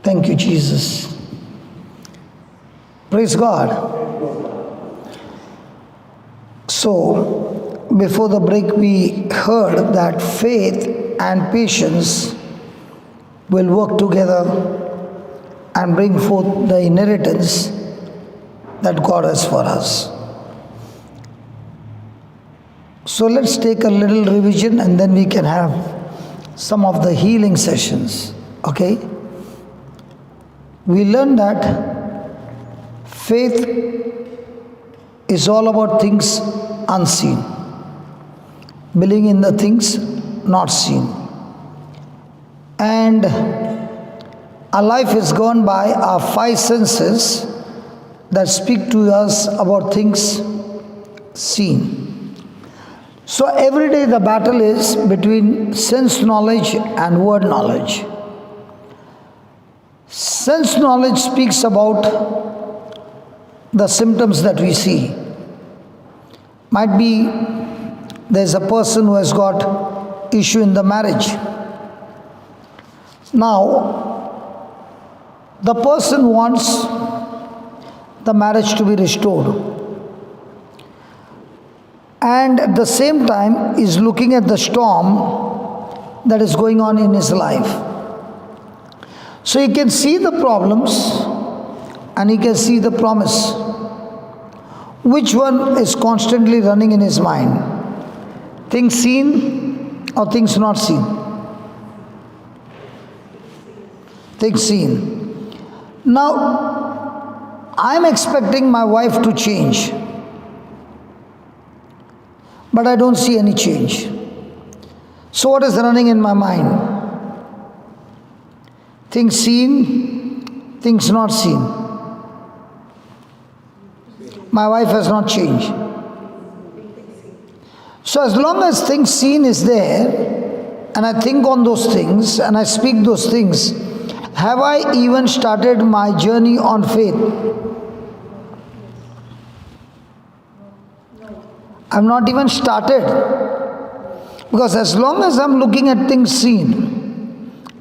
Thank you, Jesus. Praise God. So, before the break, we heard that faith and patience will work together and bring forth the inheritance that God has for us. So, let's take a little revision and then we can have some of the healing sessions. Okay? We learned that faith is all about things unseen, believing in the things not seen. And our life is gone by our five senses that speak to us about things seen. So every day the battle is between sense knowledge and word knowledge. Sense knowledge speaks about the symptoms that we see. Might be there's a person who has got issue in the marriage. Now, the person wants the marriage to be restored, and at the same time is looking at the storm that is going on in his life. So he can see the problems and he can see the promise. Which one is constantly running in his mind? Things seen or things not seen? Things seen. Now, I am expecting my wife to change, but I don't see any change. So what is running in my mind? Things seen, things not seen. My wife has not changed. So as long as things seen is there, and I think on those things, and I speak those things, have I even started my journey on faith? I've not even started. Because as long as I'm looking at things seen,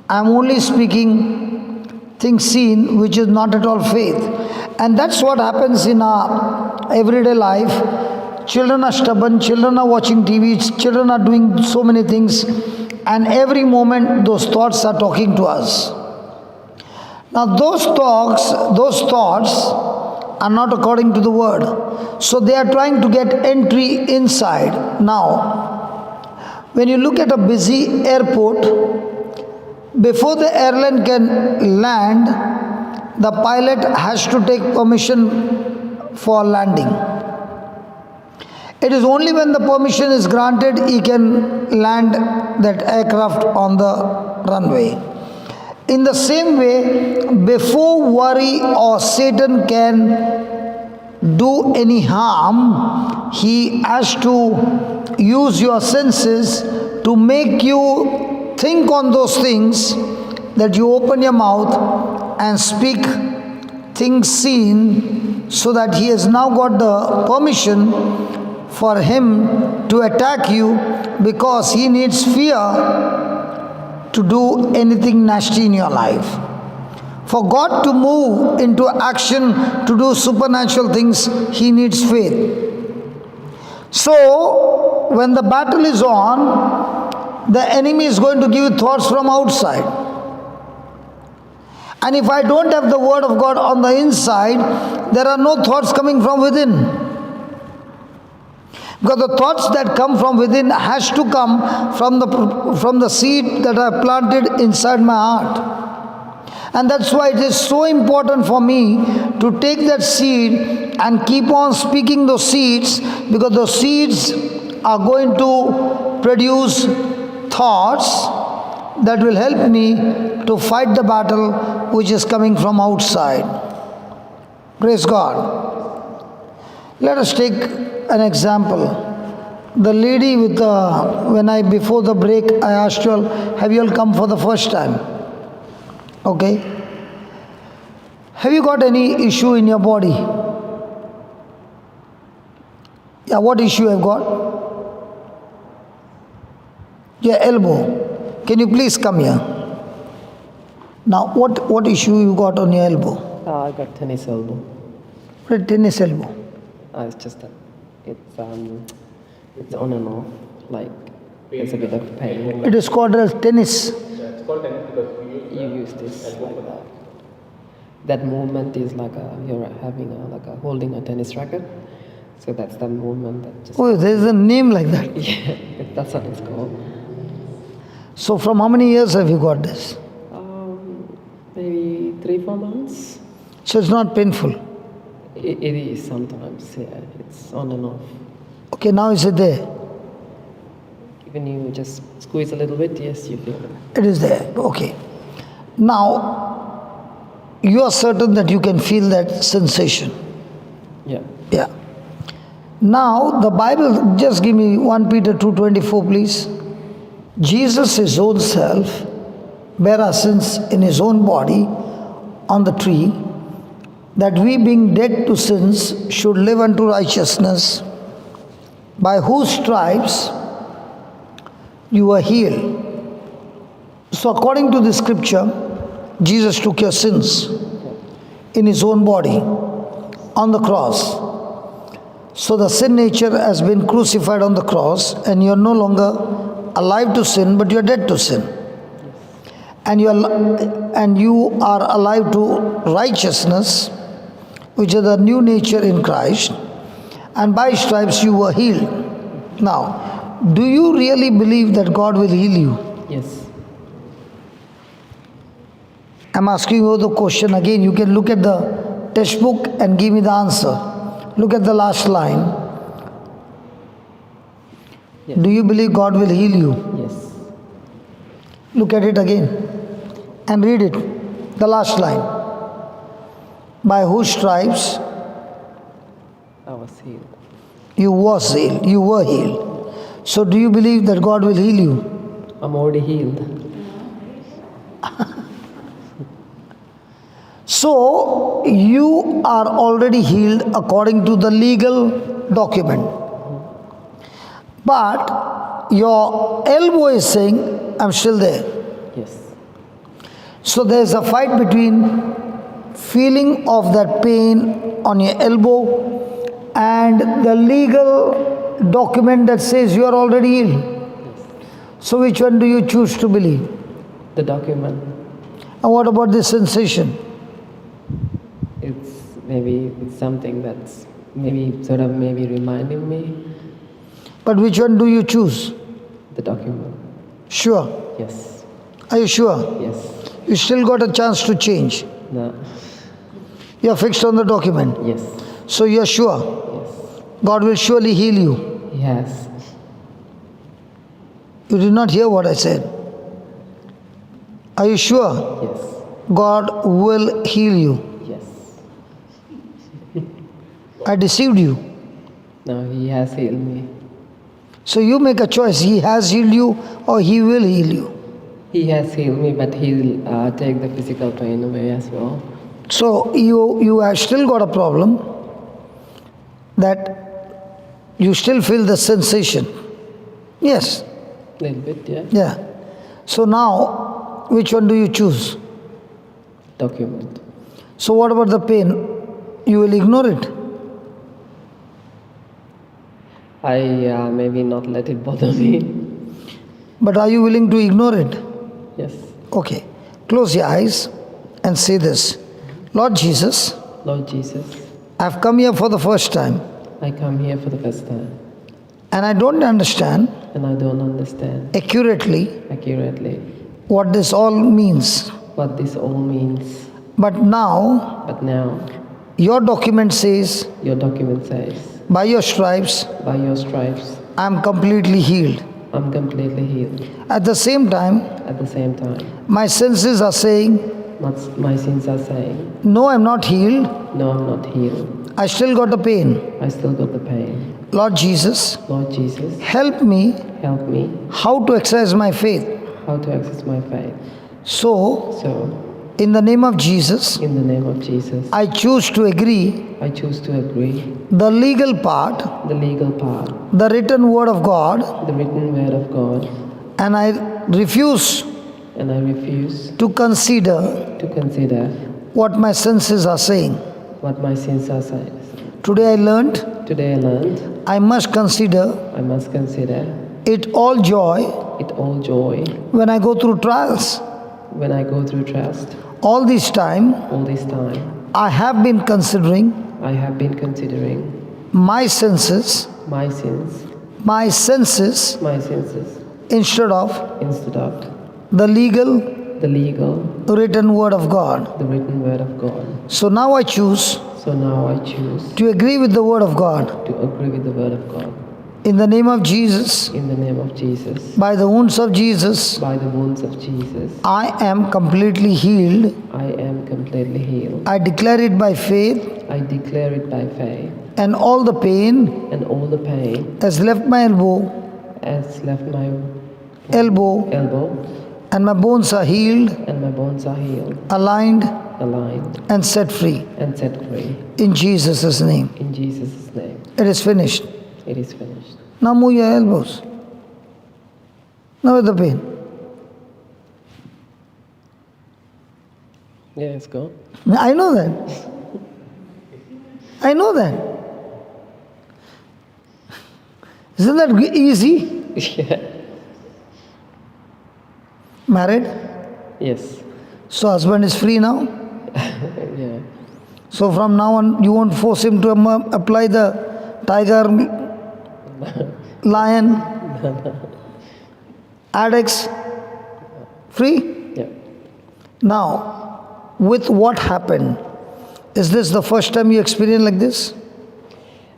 I'm only speaking things seen, which is not at all faith. And that's what happens in our everyday life. Children are stubborn, children are watching TV, children are doing so many things, and every moment those thoughts are talking to us. Now those thoughts are not according to the word. So they are trying to get entry inside. Now, when you look at a busy airport, before the airline can land, the pilot has to take permission for landing. It is only when the permission is granted he can land that aircraft on the runway. In the same way, before worry or Satan can do any harm, he has to use your senses to make you think on those things, that you open your mouth and speak things seen, so that he has now got the permission for him to attack you, because he needs fear to do anything nasty in your life. For God to move into action to do supernatural things, he needs faith. So when the battle is on, the enemy is going to give you thoughts from outside. And if I don't have the word of God on the inside, there are no thoughts coming from within. Because the thoughts that come from within has to come from the seed that I planted inside my heart. And that's why it is so important for me to take that seed and keep on speaking those seeds, because those seeds are going to produce thoughts that will help me to fight the battle which is coming from outside. Praise God. Let us take an example. The lady with before the break, I asked you all, have you all come for the first time? Okay. Have you got any issue in your body? Yeah, what issue have got? Your elbow. Can you please come here? Now, what issue you got on your elbow? I got tennis elbow. What is tennis elbow? It's just that it's on and off. Like there's a bit of pain. It is called as tennis. You use this like that. That movement is like you're having holding a tennis racket. So that's the movement that just. Oh, there is a name like that. Yeah, that's what it's called. So, from how many years have you got this? Maybe 3-4 months. So, it's not painful. It is sometimes. Yeah, it's on and off. Okay, now is it there? Even you just squeeze a little bit, yes, you feel it. It is there. Okay. Now, you are certain that you can feel that sensation. Yeah. Yeah. Now, the Bible, just give me 1 Peter 2:24, please. Jesus, his own self, bare our sins in his own body on the tree, that we being dead to sins should live unto righteousness, by whose stripes you were healed. So according to the scripture, Jesus took your sins in his own body on the cross. So the sin nature has been crucified on the cross, and you are no longer alive to sin, but you are dead to sin. And you are alive to righteousness, which is the new nature in Christ, and by stripes you were healed. Now, do you really believe that God will heal you? Yes. I'm asking you the question again. You can look at the textbook and give me the answer. Look at the last line. Yes. Do you believe God will heal you? Yes. Look at it again and read it. The last line. By whose stripes I was healed. you was healed. You were healed. So do you believe that God will heal you? I'm already healed. So you are already healed according to the legal document. But your elbow is saying, I'm still there. Yes. So there is a fight between feeling of that pain on your elbow and the legal document that says you are already healed. Yes. So which one do you choose to believe? The document. And what about this sensation? It's something that's maybe reminding me. But which one do you choose? The document. Sure. Yes. Are you sure? Yes. You still got a chance to change. No. You are fixed on the document. Yes. So you are sure. Yes. God will surely heal you. Yes. You did not hear what I said. Are you sure? Yes. God will heal you. Yes. I deceived you. No, he has healed me. So you make a choice. He has healed you or he will heal you. He has healed me, but he'll take the physical pain away as well. So you have still got a problem that you still feel the sensation. Yes. A little bit, yeah. Yeah. So now, which one do you choose? Document. So what about the pain? You will ignore it. I maybe not let it bother me. But are you willing to ignore it? Yes. Okay. Close your eyes and say this. Lord Jesus, Lord Jesus, I've come here for the first time I come here for the first time and I don't understand and I don't understand accurately accurately what this all means. what this all means. But now, But now, your document says, your document says, by your stripes, by your stripes, I'm completely healed. I'm completely healed. At the same time, At the same time, my senses are saying, my sins are saying, no, I'm not healed. no, I'm not healed. I still got the pain. I still got the pain. Lord Jesus, Lord Jesus, help me help me how to exercise my faith. how to access my faith. So, So, in the name of Jesus, in the name of Jesus, I choose to agree I choose to agree the legal part, the legal part, the written word of God, the written word of God, and I refuse and I refuse to consider to consider what my senses are saying. what my sins are saying. Today I learned Today I learned I must consider I must consider it all joy it all joy when I go through trials. when I go through trust. All this time All this time, I have been considering I have been considering my senses, my sins, my senses my senses, instead of instead of the legal the legal, written word of God. the written word of God. So now I choose So now I choose to agree with the word of God. to agree with the word of God. In the name of Jesus, In the name of Jesus, by the wounds of Jesus, by the wounds of Jesus, I am completely healed. I am completely healed. I declare it by faith, I declare it by faith, and all the pain and all the pain has left my has left my elbow, elbow, and my bones are healed, and my bones are healed, aligned, aligned, and set free. and set free. In Jesus' name. In Jesus' name, It is finished. it is finished. Now move your elbows. Now with the pain. Yeah, it's gone. I know that. I know that. Isn't that easy? Yeah. Married? Yes. So husband is free now? Yeah. So from now on you won't force him to apply the tiger, lion, addicts? Free? Yeah. Now, with what happened, is this the first time you experience like this?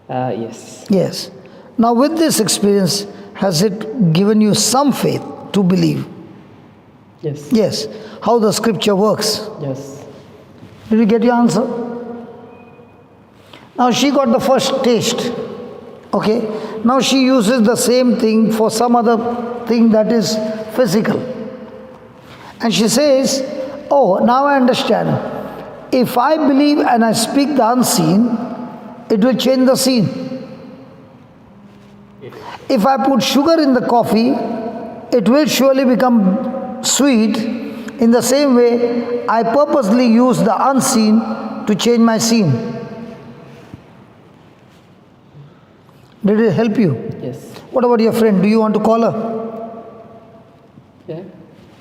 Yes. Yes. Now with this experience, has it given you some faith to believe? Yes. Yes. How the scripture works. Yes. Did you get your answer? Now she got the first taste. Okay. Now she uses the same thing for some other thing that is physical. And she says, oh, now I understand. If I believe and I speak the unseen, it will change the scene. If I put sugar in the coffee, it will surely become sweet. In the same way, I purposely use the unseen to change my scene. Did it help you? Yes. What about your friend? Do you want to call her? Yeah.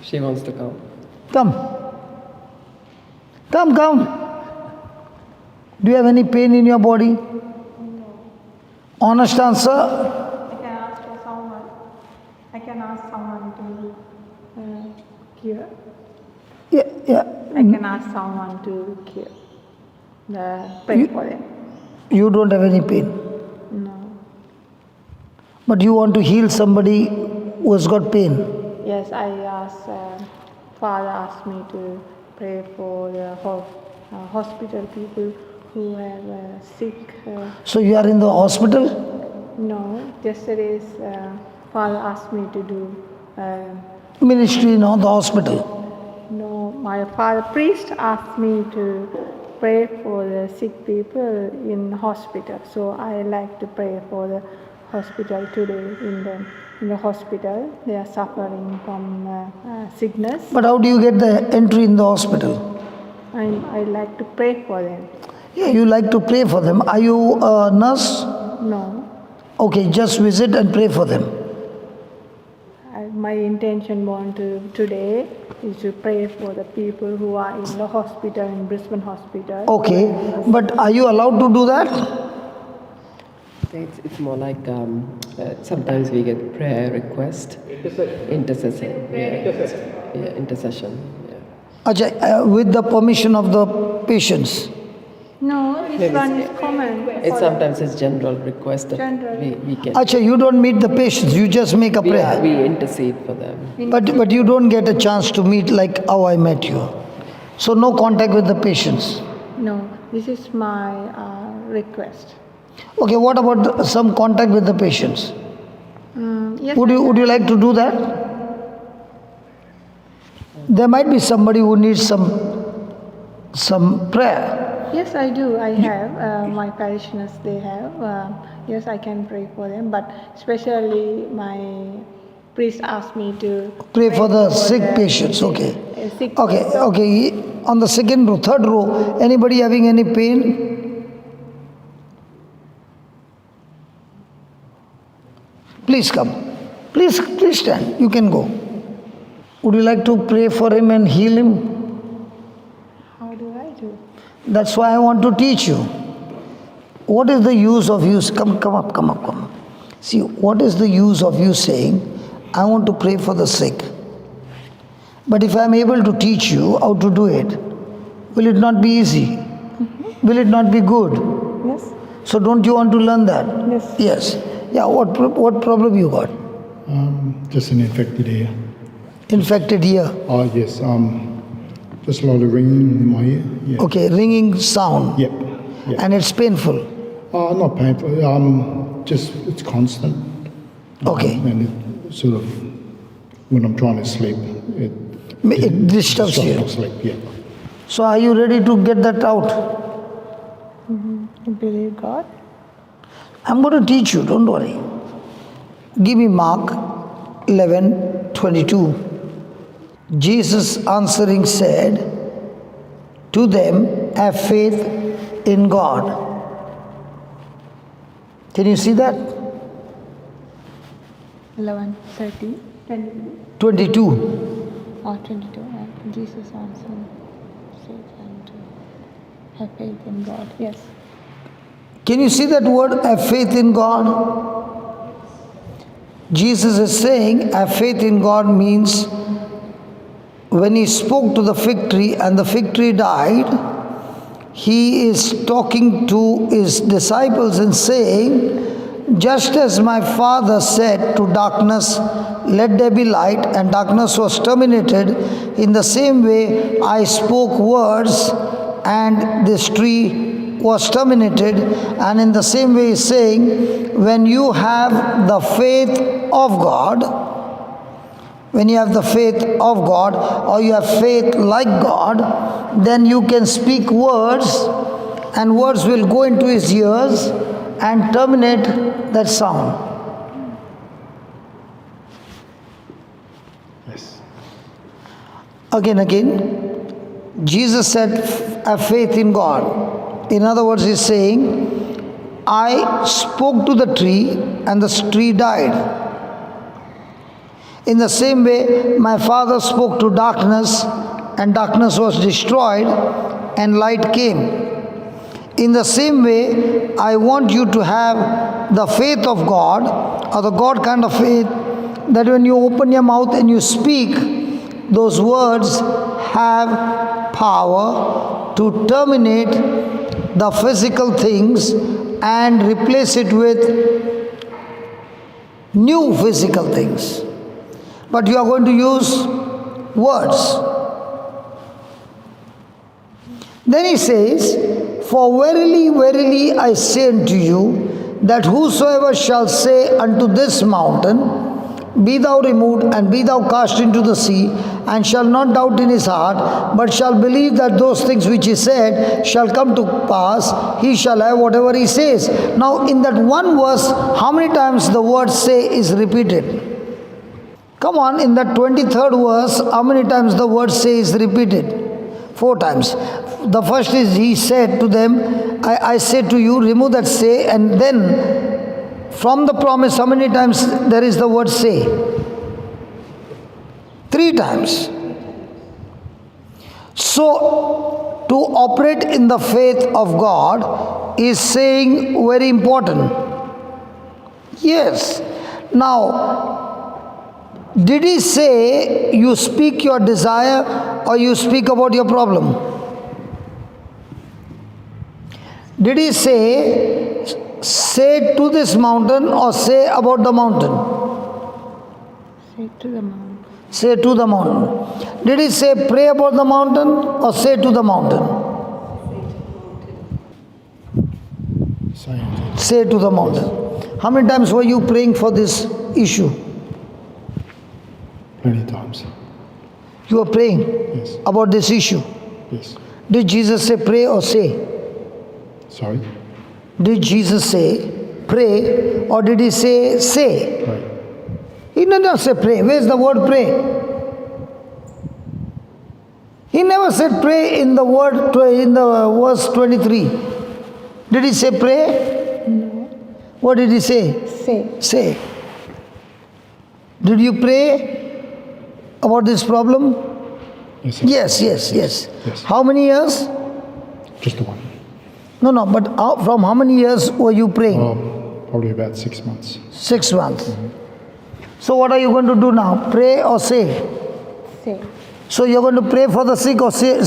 She wants to come. Come. Come, come. Do you have any pain in your body? Honest answer. I can ask for someone. I can ask someone to cure. Yeah, yeah. I can ask someone to cure. Pray for them. You don't have any pain. No. But you want to heal somebody who has got pain. Yes, I asked. Father asked me to pray for the hospital people who have sick. So you are in the hospital? No, yesterday's Father asked me to do. Ministry, no, the hospital. No, my father priest asked me to pray for the sick people in hospital. So I like to pray for the hospital today. In the hospital, they are suffering from sickness. But how do you get the entry in the hospital? I like to pray for them. Yeah, you like to pray for them. Are you a nurse? No, Okay, just visit and pray for them. my intention today is to pray for the people who are in the hospital, in Brisbane hospital. Okay, but are you allowed to do that? It's more like sometimes we get prayer request. Intercession. Yeah, intercession. Yeah. Ajay, with the permission of the patients. No, this one is common. It's sometimes it's general request that General. we can. Ajay, you don't meet the patients, you just make a prayer. We intercede for them. But you don't get a chance to meet like how I met you. So no contact with the patients. No, this is my request. Okay, what about some contact with the patients? Yes, Would you like to do that? There might be somebody who needs some prayer. yes, I do. I have my parishioners. They have. Yes, I can pray for them. But especially my priest asked me to Pray for the sick patients. Okay. sick Okay, okay. On the second row, third row, anybody having any pain? Please come. Please stand. You can go. Would you like to pray for him and heal him? How do I do? That's why I want to teach you. What is the use of you? Come up. See, what is the use of you saying, I want to pray for the sick? But if I am able to teach you how to do it, will it not be easy? Will it not be good? Yes. So don't you want to learn that? Yes. Yes. Yeah, what problem you got? Just an infected ear. Infected ear. Oh, yes. Just a lot of ringing in my ear. Yeah. Okay, ringing sound. Yep. Yep. And it's painful. Not painful. Just it's constant. Okay. And it sort of, when I'm trying to sleep, It disturbs you. my sleep. Yeah. So are you ready to get that out? You believe God? I'm going to teach you, don't worry. Give me Mark 11:22. Jesus answering said to them, have faith in God. Can you see that? 11:30, 22. or 22. And Jesus answered, said, and have faith in God. Yes. Can you see that word, have faith in God? Jesus is saying, have faith in God means when he spoke to the fig tree and the fig tree died, he is talking to his disciples and saying, just as my Father said to darkness, let there be light, and darkness was terminated, in the same way I spoke words and this tree was terminated. And in the same way he's saying, when you have the faith of God, when you have the faith of God, or you have faith like God, then you can speak words, and words will go into his ears and terminate that sound. Yes. Again, Jesus said, have faith in God. In other words, he's saying, I spoke to the tree and the tree died. In the same way, my Father spoke to darkness and darkness was destroyed and light came. In the same way, I want you to have the faith of God, or the God kind of faith, that when you open your mouth and you speak, those words have power to terminate the physical things and replace it with new physical things. But you are going to use words. Then he says, for verily, verily I say unto you, that whosoever shall say unto this mountain, be thou removed and be thou cast into the sea, and shall not doubt in his heart, but shall believe that those things which he said shall come to pass, he shall have whatever he says. Now in that one verse, how many times the word say is repeated? Come on, in that 23rd verse, how many times the word say is repeated? 4 times. The first is he said to them, I say to you, remove that say, and then from the promise, how many times there is the word say? 3 times. So, to operate in the faith of God is saying very important. Yes. Now, did he say you speak your desire or you speak about your problem? Did he say to this mountain or say about the mountain? Say to the mountain. Say to the mountain. Did he say pray about the mountain or say to the mountain? Say to the mountain. How many times were you praying for this issue? Many times. You were praying Yes. about this issue. Yes. Did Jesus say pray or say? Sorry? Did Jesus say pray or did he say? Right. He did not say pray. Where's the word pray? He never said pray in the word in the verse 23. Did he say pray? No. What did he say? Say. Say. Did you pray about this problem? Yes. Yes. How many years? Just the one. No, but from how many years were you praying? Probably about 6 months. 6 months. So what are you going to do now? Pray or say? Say. So you're going to pray for the sick or say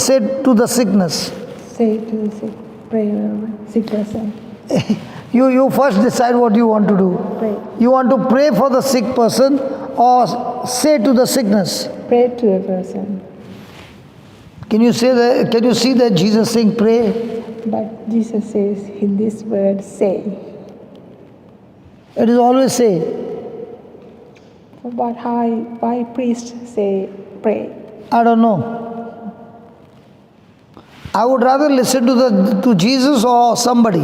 to the sickness? Say to the sick. Pray over sick person. You first decide what you want to do. Pray. You want to pray for the sick person or say to the sickness? Pray to a person. Can you say that? Can you see that Jesus saying pray? But Jesus says in this word, say. It is always say. But why priests say pray? I don't know. I would rather listen to Jesus or somebody.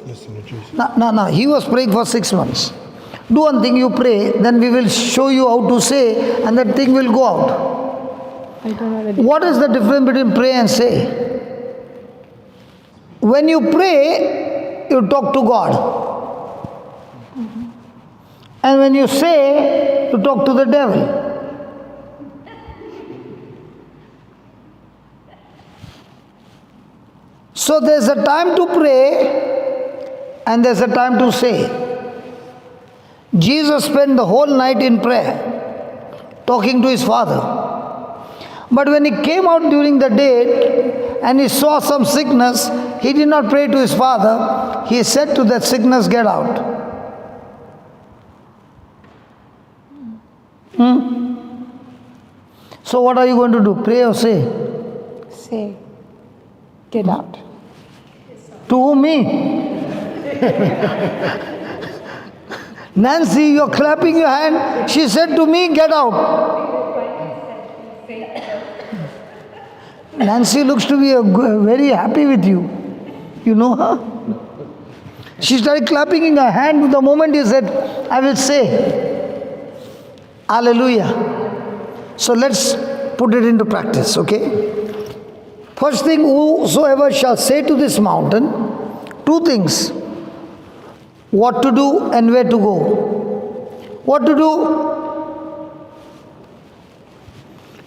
Listen to Jesus. No. He was praying for 6 months. Do one thing, you pray, then we will show you how to say, and that thing will go out. I don't know the What is the difference between pray and say? When you pray, you talk to God. And when you say, you talk to the devil. So there's a time to pray and there's a time to say. Jesus spent the whole night in prayer, talking to his Father. But when he came out during the day and he saw some sickness, he did not pray to his Father. He said to that sickness, get out. So what are you going to do? Pray or say? say. Get out. To whom? Me? Nancy, you're clapping your hand. She said to me, get out. Nancy looks to be very happy with you. You know her? She started clapping in her hand the moment you said, I will say. Hallelujah. So let's put it into practice, okay? First thing, whosoever shall say to this mountain, two things. What to do and where to go. What to do?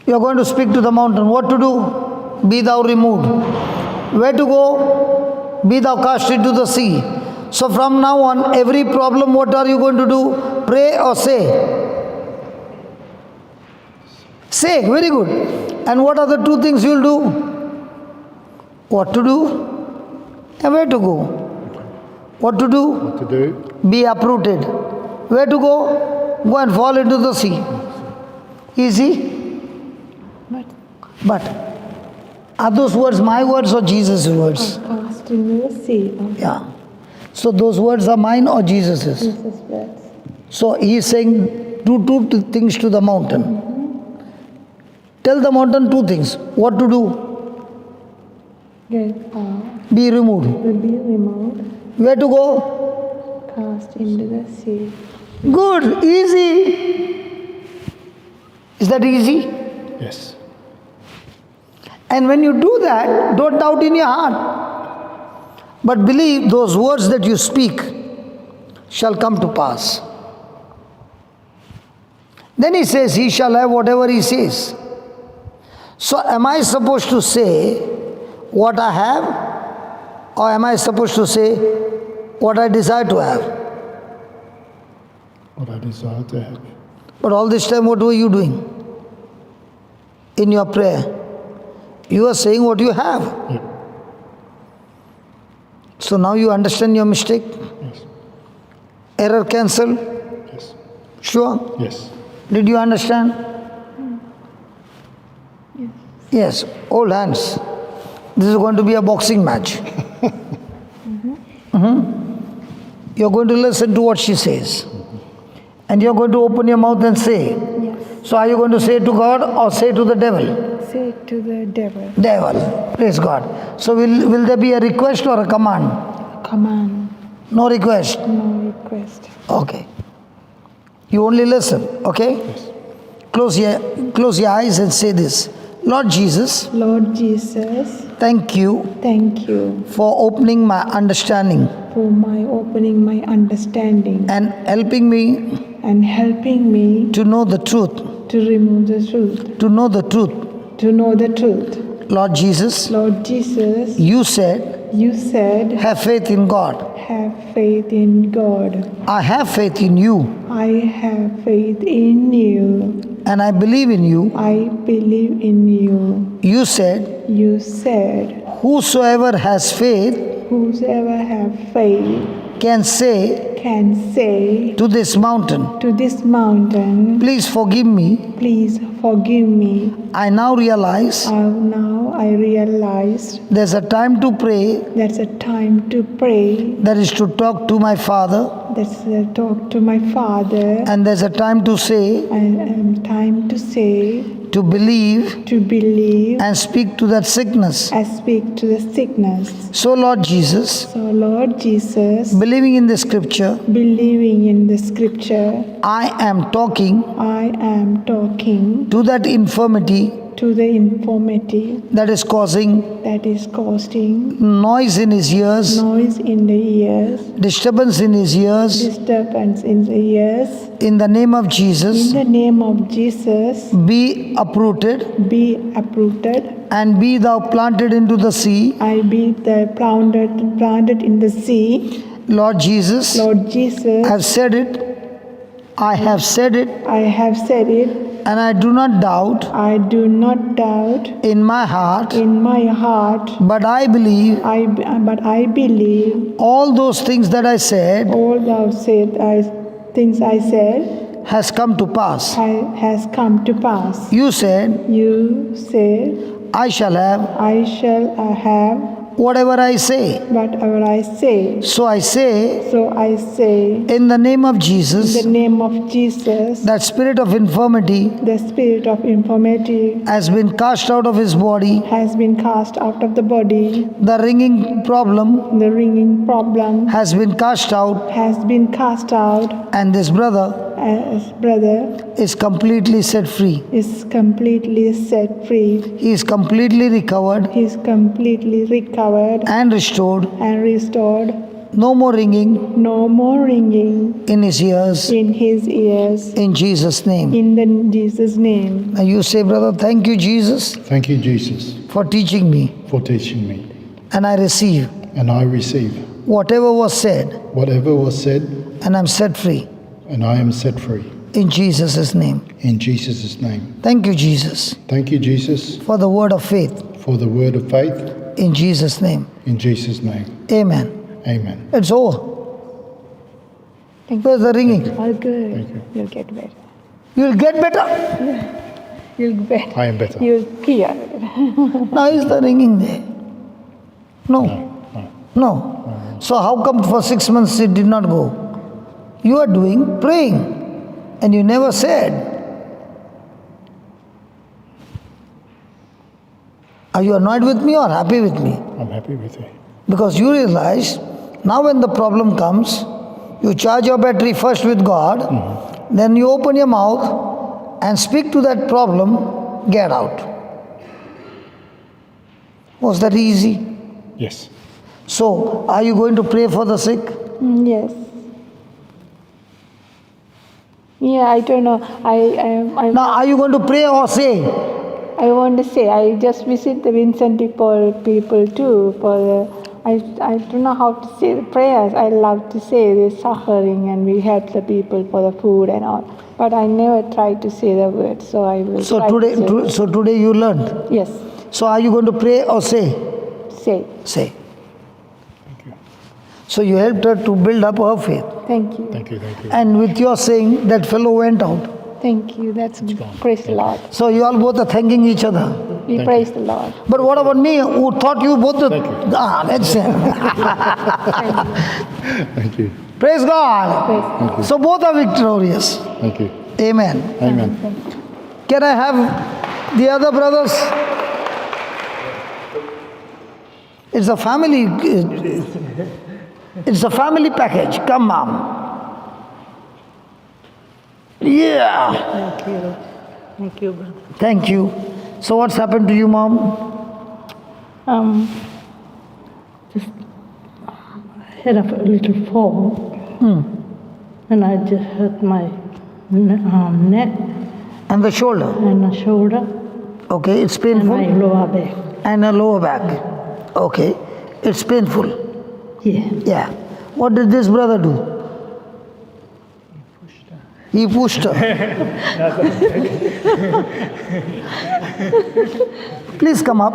You are going to speak to the mountain. What to do? Be thou removed. Where to go? Be thou cast into the sea. So from now on, every problem, what are you going to do? Pray or say? Say, very good. And what are the two things you will do? What to do and where to go. What to do? What to do? Be uprooted. Where to go? Go and fall into the sea. Easy? But are those words my words or Jesus' words? Cast into the sea. Yeah. So those words are mine or Jesus's? Jesus' words. So he is saying do two things to the mountain. Tell the mountain two things. What to do? Get out. Be removed. Will be removed. Where to go? Cast into the sea. Good. Easy. Is that easy? Yes. And when you do that, don't doubt in your heart. But believe those words that you speak shall come to pass. Then he says, he shall have whatever he says. So am I supposed to say what I have? Or am I supposed to say what I desire to have? What I desire to have. But all this time, what were you doing? In your prayer. You are saying what you have. Yep. So now you understand your mistake? Yes. Error cancelled? Yes. Sure? Yes. Did you understand? Yes. Hold hands. This is going to be a boxing match. You're going to listen to what she says. And you're going to open your mouth and say. Yes. So are you going to say to God or say to the devil? Say to the devil. Devil. Praise God. So will there be a request or a command? Command. No request. No request. Okay. You only listen, okay? Yes. Close your eyes and say this. Lord Jesus, Lord Jesus, thank you thank you for opening my understanding for my opening my understanding and helping me and helping me to know the truth, to remove the truth, to know the truth. to know the truth. Lord Jesus, Lord Jesus, you said, you said, have faith in God. have faith in God. I have faith in you I have faith in you. and I believe in you. I believe in you. You said, You said, whosoever has faith whosoever have faith can say can say to this mountain, to this mountain, please forgive me. please forgive me. I now realize Now I realized there's a time to pray, that's a time to pray. that is to talk to my Father, That's a talk to my Father. and there's a time to say, And time to say, to believe to believe, and speak to that sickness. and speak to the sickness. So, Lord Jesus, So, Lord Jesus, believing in the scripture, believing in the scripture, I am talking I am talking to that infirmity to the infirmity that is causing that is causing noise in his ears, noise in the ears, disturbance in his ears. disturbance in the ears. In the name of In Jesus, the name of Jesus, be uprooted be uprooted. and be thou planted into the sea. I be the planted in the sea. Lord Jesus, Lord Jesus, I have said it. I have said it, I have said it. and I do not doubt I do not doubt in my heart, in my heart. but I believe But I believe all those things that I said all thou said, things I said, has come to pass. has come to pass. You said, You said, I shall have I shall have whatever I say. whatever I say. So I say, So I say, in the name of in Jesus, the name of Jesus, that spirit of infirmity the spirit of infirmity has been cast out of his body. has been cast out of the body. The ringing problem The ringing problem has been cast out, has been cast out, and this brother as brother is completely set free. is completely set free. He is completely recovered He is completely recovered and restored. and restored. No more ringing No more ringing in his ears. in his ears. In Jesus' name. In the Jesus' name. Now you say, brother, thank you, Jesus, Thank you, Jesus, for teaching me. for teaching me. And I receive And I receive whatever was said, whatever was said, and I'm set free. and I am set free. In Jesus' name. In Jesus' name. Thank you, Jesus, Thank you, Jesus, for the word of faith. for the word of faith. In Jesus' name. In Jesus' name. Amen. Amen. It's over. Thank Where's the ringing? All good. Thank you. You'll get better. You'll get better. You'll get better. I am better. You'll clear. Now is the ringing there? No. No. No. So how come for 6 months it did not go? You are doing praying and you never said. Are you annoyed with me or happy with me? I'm happy with you. Because you realize now when the problem comes, you charge your battery first with God, then you open your mouth and speak to that problem, get out. Was that easy? Yes. So, are you going to pray for the sick? Yes. Yeah, I don't know. Now, are you going to pray or say? I want to say, I just visit the Vincent de Paul people too. I don't know how to say the prayers. I love to say the suffering and we help the people for the food and all. But I never try to say the word, so I will. So try today, to say. so today you learned. Yes, So are you going to pray or say? say. Say. Thank you. So you helped her to build up her faith. Thank you. Thank you. Thank you. And with your saying, that fellow went out. Thank you. That's praise the Lord. So you all both are thanking each other. We praise the Lord. But what about me, who thought you both? Thank you. Let's say. Thank you. Praise God. Praise. So both are victorious. Thank you. Amen. Amen. Thank you. Can I have the other brothers? It's a family. It's a family package. Come, mom. Yeah. Thank you. Thank you, brother. Thank you. So what's happened to you, Mom? Just had a little fall, and I just hurt my neck And the shoulder. and the shoulder Okay, it's and painful. my lower back. And a lower back. Okay, it's painful. Yeah. Yeah. What did this brother do? He pushed her. Please come up.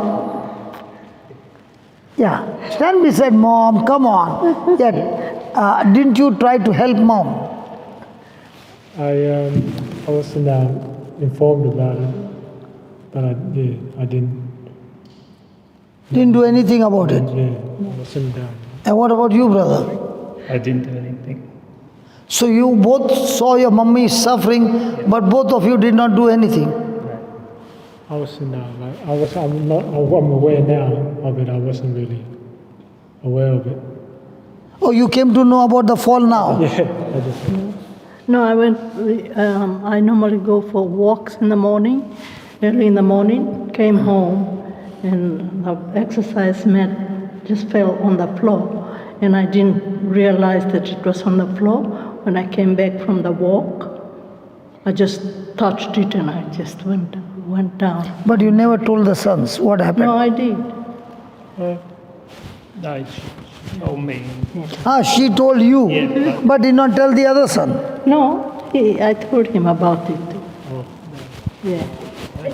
Yeah. Stand beside Mom. Come on. Yeah. Didn't you try to help Mom? I wasn't informed about it, but I didn't. Didn't do anything about it. Yeah, I wasn't. And what about you, brother? I didn't do anything. So you both saw your mummy suffering, but both of you did not do anything. I wasn't. I'm aware now of it. I wasn't really aware of it. Oh, you came to know about the fall now. Yeah, I just. No, I normally go for walks in the morning, early in the morning, came home, and the exercise mat just fell on the floor. And I didn't realize that it was on the floor. When I came back from the walk, I just touched it and I just went down. But you never told the sons what happened. No, I did. No, she told me. She told you, Yeah. but did not tell the other son. No, I told him about it. Yeah.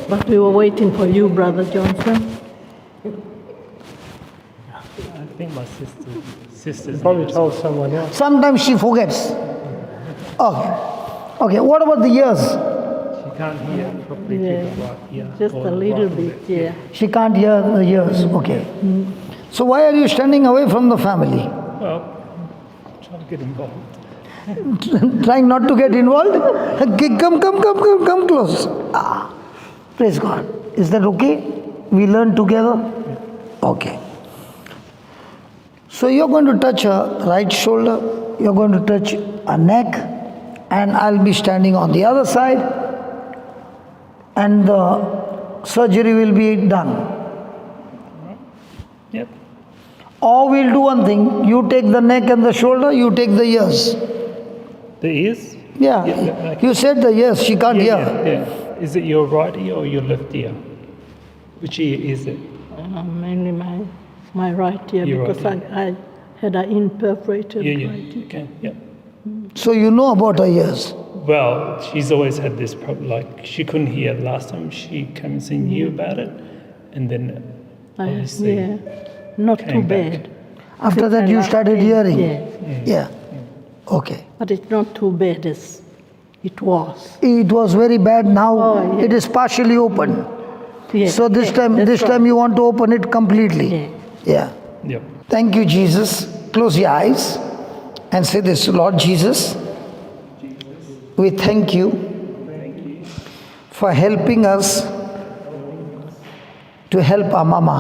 But we were waiting for you, Brother Johnson. I think my sister's Probably told someone else. Sometimes she forgets. Okay. Okay, what about the ears? She can't hear properly through the right ear. Just or a the little right bit, yeah. She can't hear the ears. Okay. So why are you standing away from the family? Well, trying to get involved. Trying not to get involved? Come close. Praise God. Is that okay? We learn together? Okay. So you're going to touch her right shoulder, you're going to touch her neck, and I'll be standing on the other side, and the surgery will be done. Yep. Or we'll do one thing, you take the neck and the shoulder, you take the ears. The ears? Yeah, okay. you said the ears, she can't hear. Yeah. Is it your right ear or your left ear? Which ear is it? Mainly my right ear, Your because right I had an imperforated Yeah. right ear. Okay. Yep. So you know about her ears. Well, she's always had this problem. Like she couldn't hear last time she came and seen you about it, and then obviously. Yeah, not too came back. bad. After that I you last started came- hearing. Yeah, Yeah. Okay. but it's not too bad as it was. It was very bad, now Oh, yeah. it is partially open. Yeah, So this yeah, time that's right. you want to open it completely. Yeah. Yeah. Yep. Thank you, Jesus. Close your eyes and say this, Lord Jesus, we thank you for helping us to help our mama.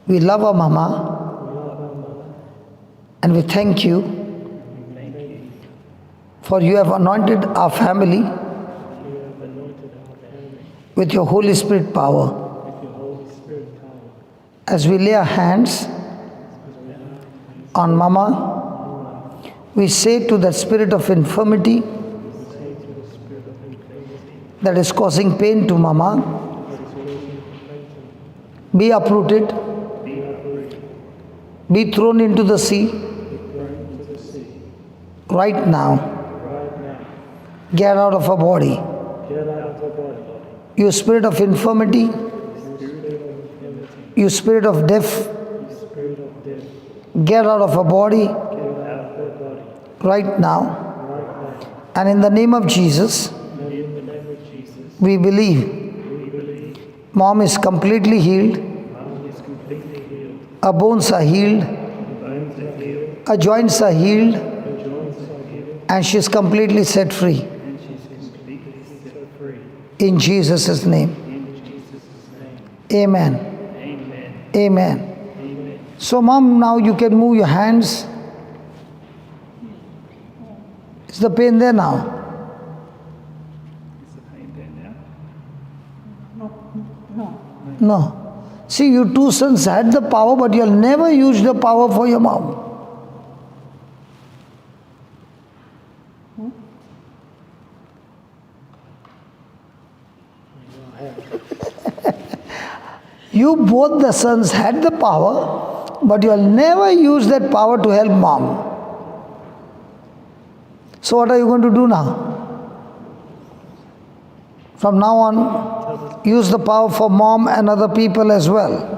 We love our mama and we thank you for you have anointed our family with your Holy Spirit power. As we lay our hands on mama, we say to that spirit of infirmity that is causing pain to mama, be uprooted, be thrown into the sea right now. Get out of her body. You spirit of infirmity, you spirit of death, get out of her body right now. And in the name of Jesus, we believe mom is completely healed, her bones are healed, her joints are healed, and she is completely set free. In Jesus' name. Amen. Amen. So mom, now you can move your hands. Is the pain there now? Is the pain there now? No. See, you two sons had the power, but you'll never use the power for your mom. You both the sons had the power, but you'll never use that power to help mom. So what are you going to do now? From now on, use the power for mom and other people as well.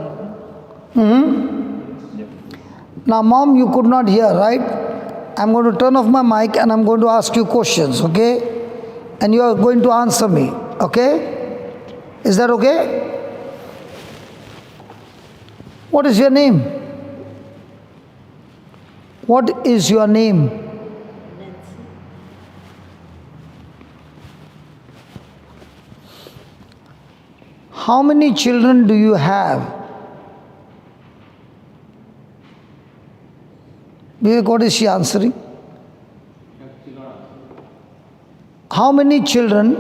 Now mom, you could not hear, right? I'm going to turn off my mic and I'm going to ask you questions, okay? And you are going to answer me, okay? Is that okay? What is your name? What is your name? How many children do you have? Vivek, what is she answering? How many children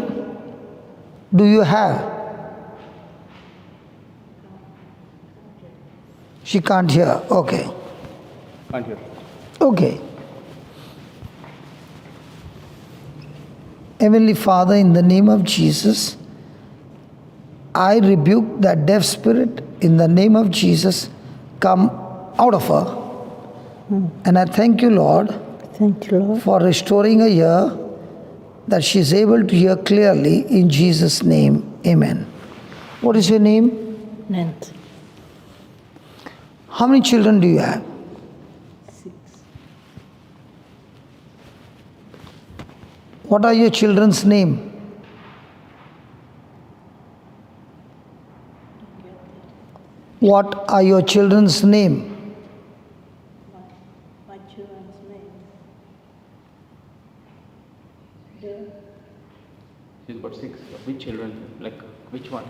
do you have? She can't hear. Okay. Can't hear. Okay. Heavenly Father, in the name of Jesus, I rebuke that deaf spirit in the name of Jesus. Come out of her. And I thank you, Lord, Thank you, Lord. for restoring her ear that she is able to hear clearly in Jesus' name. Amen. What is your name? Nancy. How many children do you have? 6. What are your children's name? What are your children's name? My children's name. She's got 6. Which children? Like, which one?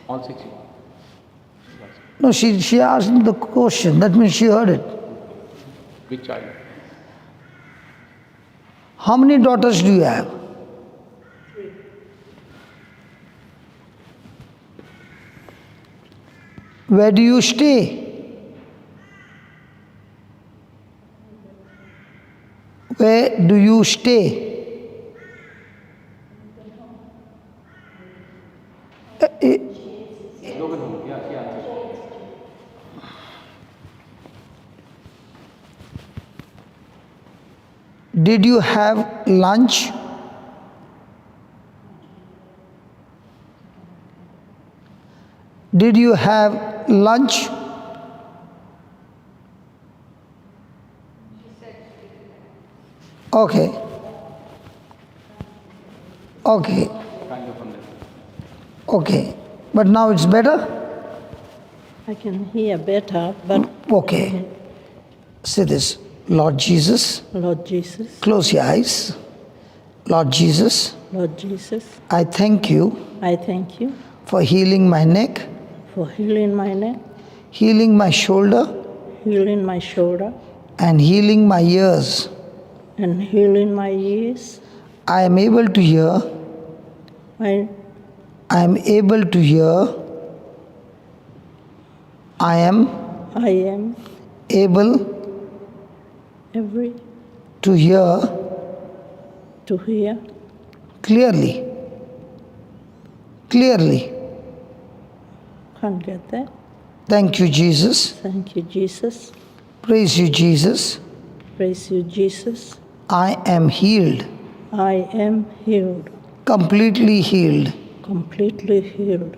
All 6 you want? No, she asked the question. That means she heard it. Which child? How many daughters do you have? 3. Where do you stay? Where do you stay? Did you have lunch? Did you have lunch? Okay. Okay. Okay. But now it's better? I can hear better, but Okay. Say this. Lord Jesus, Lord Jesus, close your eyes. Lord Jesus, Lord Jesus, I thank you I thank you for healing my neck, for healing my neck, healing my shoulder, healing my shoulder, and healing my ears. and healing my ears. I am able to hear. I I am able to hear. I am am able every to hear to hear clearly. Clearly. can't get that. Thank you, Jesus. Thank you, Jesus. Praise you, Jesus. Praise you, Jesus. I am healed, I am healed, completely healed. completely healed.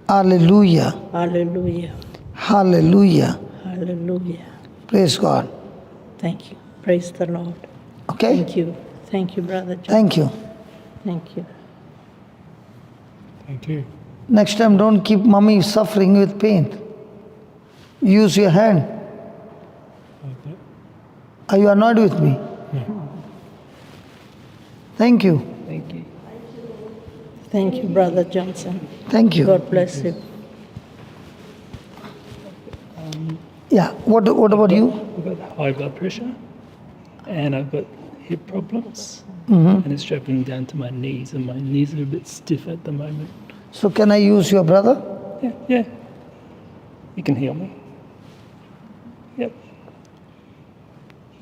Hallelujah. Hallelujah. Hallelujah. Hallelujah. Praise God. Thank you. Praise the Lord. Okay? Thank you. Thank you, Brother John. Thank you. Thank you. Thank you. Next time, don't keep mommy suffering with pain. Use your hand. Like that. Are you annoyed with me? Thank you. Thank you. Thank you, Brother Johnson. Thank you. God bless you. Yeah. What about you? I've got high blood pressure and I've got hip problems, and it's dropping down to my knees, and my knees are a bit stiff at the moment. So can I use your brother? Yeah. You can heal me. Yep.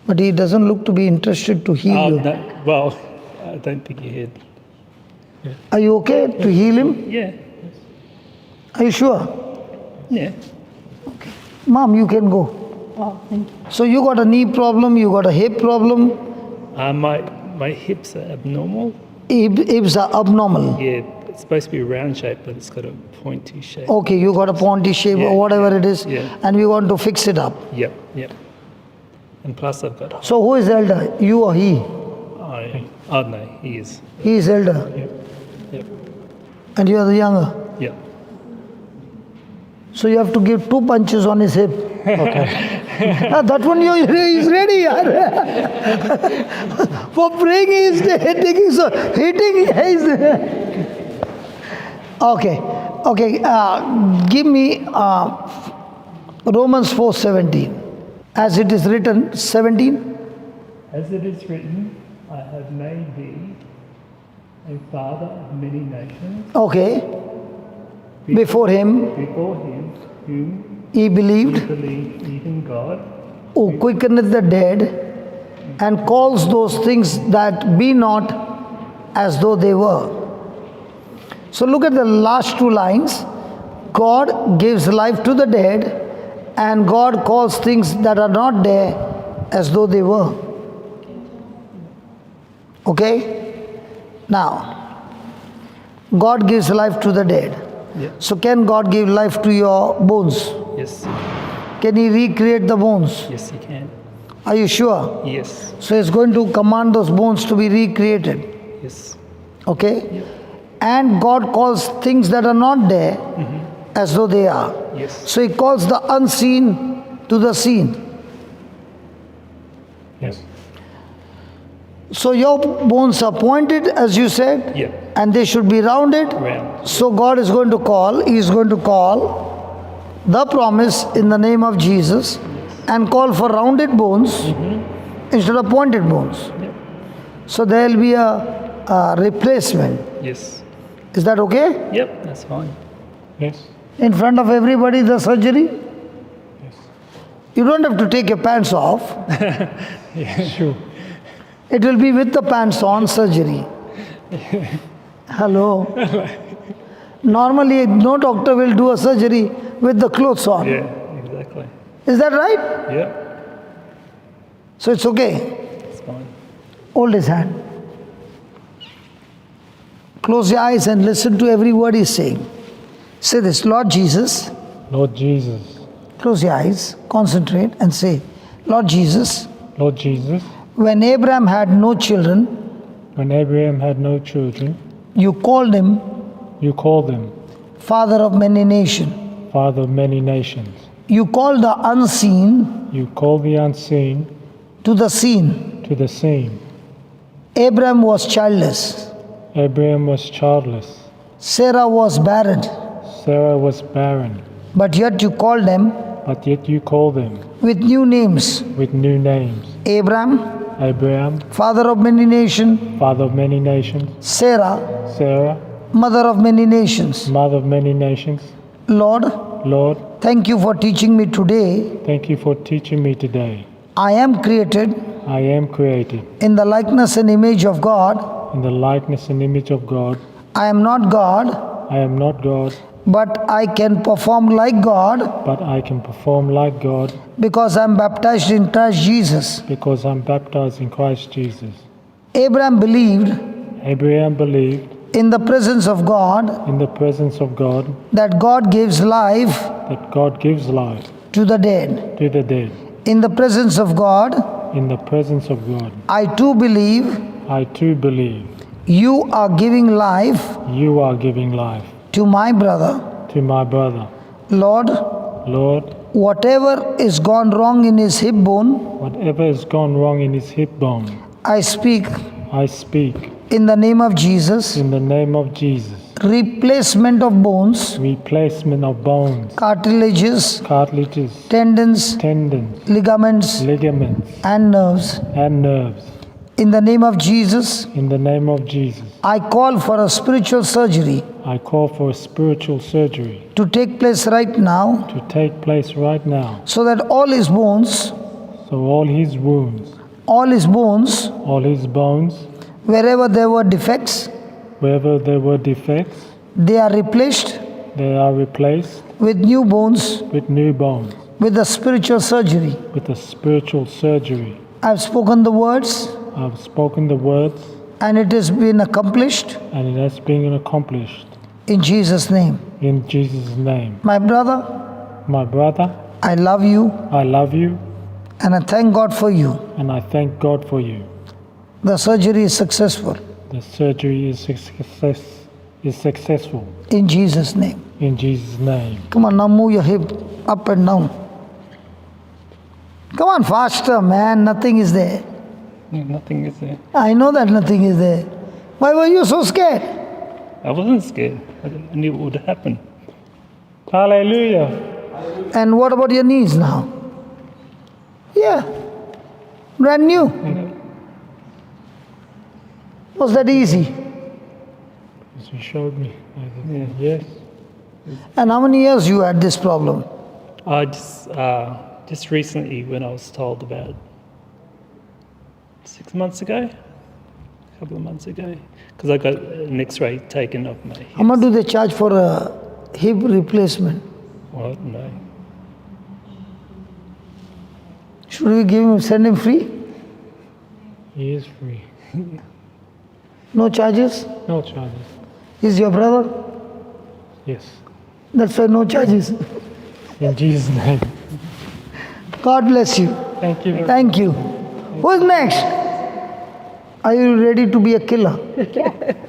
But he doesn't look to be interested to heal you. No, well, I don't think you heard. Are you okay to heal him? Yeah. Are you sure? Yeah. Mom, you can go. Oh, thank you. So you got a knee problem, you got a hip problem, My hips are abnormal. hips are abnormal. Yeah, it's supposed to be a round shape, but it's got a pointy shape. Okay, you got a pointy shape Yeah, or whatever it is, yeah. and we want to fix it up. Yep. And plus I've got... So who is elder, you or he? Oh no, he is. He is elder, Yep. and you are the younger. Yep. So you have to give 2 punches on his hip. That one is ready. For praying he is taking, so hitting is... Okay, give me Romans 4:17. As it is written, 17. As it is written, I have made thee a father of many nations Okay. Before him, whom he believed, believe even God, who quickeneth the dead, and calls those things that be not as though they were. So look at the last 2 lines. God gives life to the dead, and God calls things that are not there as though they were. Okay? Now, God gives life to the dead. Yeah. So can God give life to your bones? Yes, Can He recreate the bones? yes, He can. Are you sure? Yes, So He's going to command those bones to be recreated. yes, Okay? And God calls things that are not there as though they are. yes, So He calls the unseen to the seen. Yes. So your bones are pointed, as you said, yeah, and they should be rounded. round. So God is going to call, He is going to call the promise in the name of Jesus and call for rounded bones instead of pointed bones. Yep. So there will be a replacement. Yes, Is that okay? yep, that's fine. Yes. In front of everybody, the surgery? Yes. You don't have to take your pants off. Sure. It will be with the pants on surgery. Hello. Normally, no doctor will do a surgery with the clothes on. Yeah, exactly. Is that right? Yep, So it's okay. it's fine. Hold his hand. Close your eyes and listen to every word he's saying. Say this, Lord Jesus. Lord Jesus. Close your eyes, concentrate and say, Lord Jesus, Lord Jesus. when Abraham had no children, When Abraham had no children, you called him you called him Father of many nations. Father of many nations. You called the unseen You called the unseen to the seen. to the seen. Abraham was childless. Abraham was childless. Sarah was barren. Sarah was barren. But yet you called them But yet you called them with new names. with new names. Abraham, Abraham, father of many nations. father of many nations. Sarah, Sarah, mother of many nations. mother of many nations. Lord, Lord, thank you for teaching me today. thank you for teaching me today. I am created I am created in the likeness and image of God. in the likeness and image of God. I am not God, I am not God, but I can perform like God but I can perform like God because I am baptized in Christ Jesus. because I'm baptized in Christ Jesus. Abraham believed Abraham believed in the presence of God in the presence of God that God gives life that God gives life to the dead. to the dead. In the presence of God, In the presence of God, I too believe I too believe you are giving life you are giving life to my brother. to my brother. Lord, Lord, whatever is gone wrong in his hip bone, whatever has gone wrong in his hip bone, I speak I speak in the name of Jesus. in the name of Jesus. Replacement of bones, Replacement of bones, cartilages, cartilages, tendons, tendons, ligaments, ligaments, and nerves. and nerves. In the name of Jesus, In the name of Jesus, I call for a spiritual surgery I call for a spiritual surgery to take place right now to take place right now. so that all his bones, So all his wounds, all his bones, all his bones, wherever there were defects, wherever there were defects, they are replaced they are replaced with new bones with new bones, with a spiritual surgery. with a spiritual surgery. I've spoken the words I've spoken the words, and it has been accomplished and it has been accomplished in Jesus' name. in Jesus' name. My brother, My brother, I love you I love you, and I thank God for you. and I thank God for you. The surgery is successful The surgery is successful in Jesus' name. in Jesus' name. Come on, now move your hip up and down. Come on, faster, man. Nothing is there. Nothing is there. I know that nothing is there. Why were you so scared? I wasn't scared. I knew it would happen. Hallelujah. And what about your knees now? Yeah, brand new. Was that easy? As you showed me. Yes. And how many years you had this problem? Just recently, when I was told about 6 months ago, a couple of months ago, because I got an X-ray taken of my hip. How much do they charge for a hip replacement? Well, no. Should we send him free? He is free. No charges? No charges. He's your brother? Yes. That's why no charges. In Jesus' name. God bless you. Thank you. Thank you. Who's next? Are you ready to be a killer?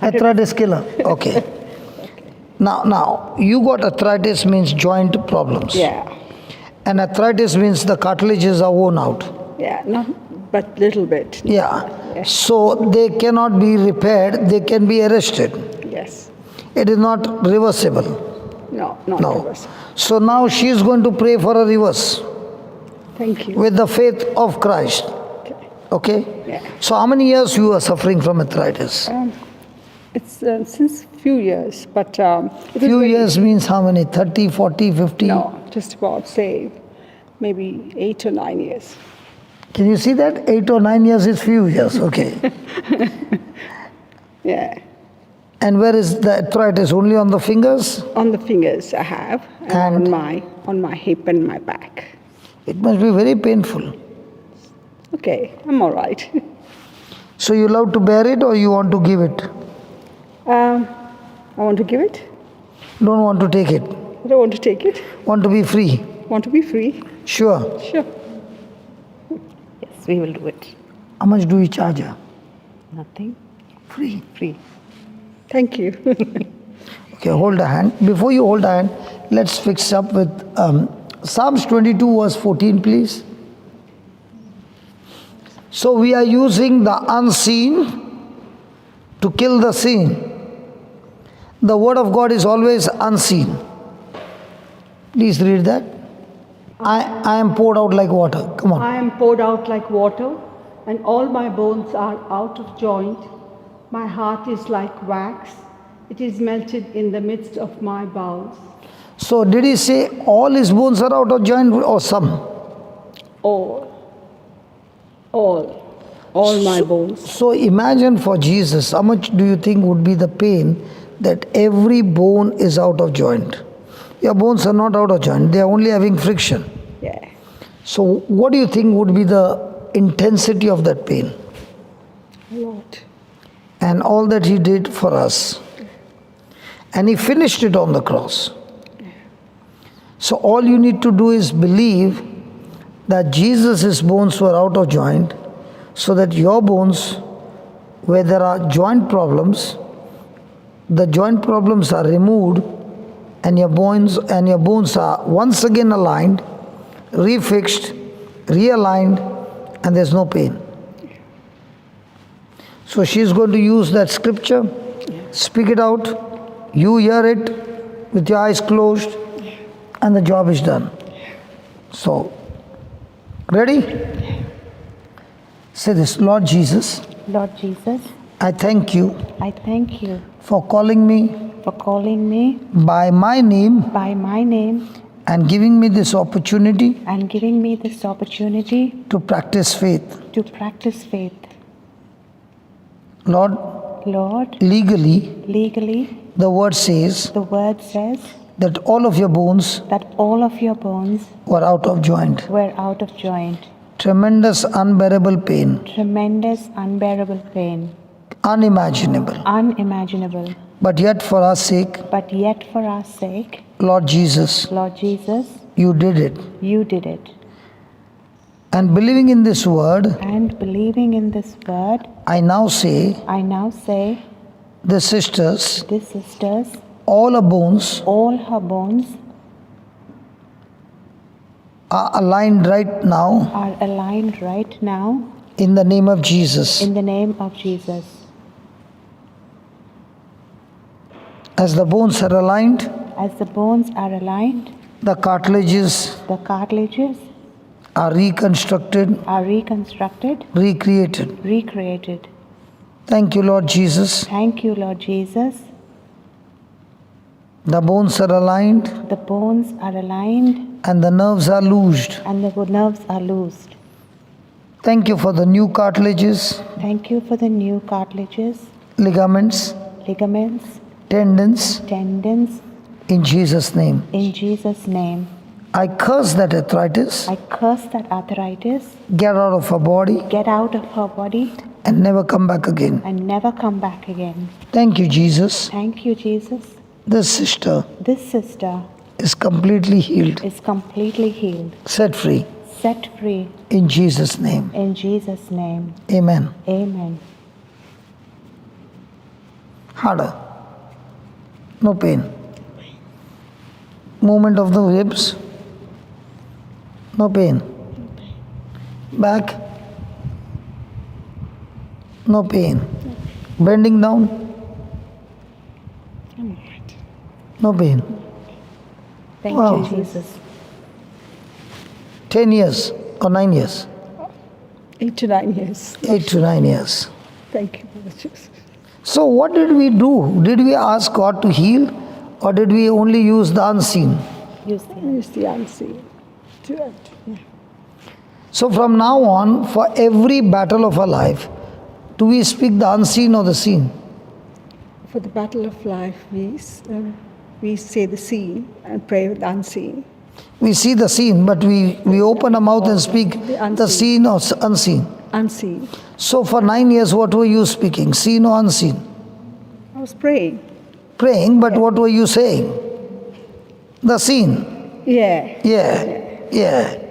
Arthritis killer. Okay. Now, you got arthritis means joint problems. Yeah, And arthritis means the cartilages are worn out. yeah, not but little bit. Yeah. So they cannot be repaired, they can be arrested. Yes. It is not reversible. No, not No. reverse. So now she is going to pray for a reverse Thank you. with the faith of Christ. Okay. Okay? Yeah. So how many years you are suffering from arthritis? It's since few years, but it is Few very- years means how many? 30, 40, 50? No, just about say maybe 8 or 9 years. Can you see that? 8 or 9 years is few years. Okay. Yeah, And where is the arthritis? Only on the fingers? on the fingers I have, And? on my hip and my back. It must be very painful. Okay, I'm all right. So you love to bear it or you want to give it? I want to give it. Don't want to take it. I don't want to take it. Want to be free? Want to be free. Sure. Sure. Yes, we will do it. How much do you charge her? Nothing. Free. Free. Thank you. Okay, hold a hand. Before you hold a hand, let's fix up with Psalms 22 verse 14, please. So we are using the unseen to kill the seen. The word of God is always unseen. Please read that. I am poured out like water. Come on. I am poured out like water, and all my bones are out of joint. My heart is like wax, it is melted in the midst of my bowels. So did he say all his bones are out of joint or some? All my bones. So imagine for Jesus, how much do you think would be the pain that every bone is out of joint? Your bones are not out of joint, they are only having friction. Yeah. So what do you think would be the intensity of that pain? A lot. And all that he did for us. And he finished it on the cross. So all you need to do is believe that Jesus' bones were out of joint, so that your bones, where there are joint problems, the joint problems are removed, and your bones are once again aligned, refixed, realigned, and there's no pain. So she's going to use that scripture, speak it out, you hear it with your eyes closed, and the job is done. So, ready? Say this, Lord Jesus, Lord Jesus, I thank you I thank you for calling me for calling me by my name by my name and giving me this opportunity and giving me this opportunity to practice faith. to practice faith. Lord, Lord, legally, the word says the word says that all of your bones that all of your bones were out of joint. were out of joint. Tremendous, unbearable pain, Tremendous, unbearable pain, unimaginable. unimaginable. But yet, for our sake, But yet for our sake, Lord Jesus, Lord Jesus, you did it. you did it. And believing in this word, And believing in this word, I now say, I now say, the sisters, these sisters, all our bones all her bones are aligned right now are aligned right now in the name of Jesus. in the name of Jesus. As the bones are aligned, As the bones are aligned, the cartilages the cartilages are reconstructed, are reconstructed, recreated. recreated. Thank you, Lord Jesus. Thank you, Lord Jesus. The bones are aligned The bones are aligned and the nerves are loosed. and the nerves are loosed. Thank you for the new cartilages, Thank you for the new cartilages, ligaments, ligaments, tendons, tendons, in Jesus' name. in Jesus' name. I curse that arthritis, I curse that arthritis, get out of her body get out of her body, and never come back again. and never come back again. Thank you, Jesus. Thank you, Jesus. This sister This sister is completely healed, is completely healed, set free, set free, in Jesus' name. in Jesus' name. Amen. Amen. Harder. No pain. Movement of the hips. No pain. Back. No pain. Bending down. No pain. Thank Wow. you, Jesus. 10 years or 9 years? 8 to 9 years. 8 to 9 years. Thank you, Brother Jesus. So what did we do? Did we ask God to heal or did we only use the unseen? Use the Use the unseen. Yeah. So from now on, for every battle of our life, do we speak the unseen or the seen? For the battle of life, we say the seen and pray with the unseen. We see the seen, but we open our mouth and speak the seen or unseen. Unseen. So for 9 years, what were you speaking? Seen or unseen? I was praying. Praying, but what were you saying? The seen. Yeah. Yeah.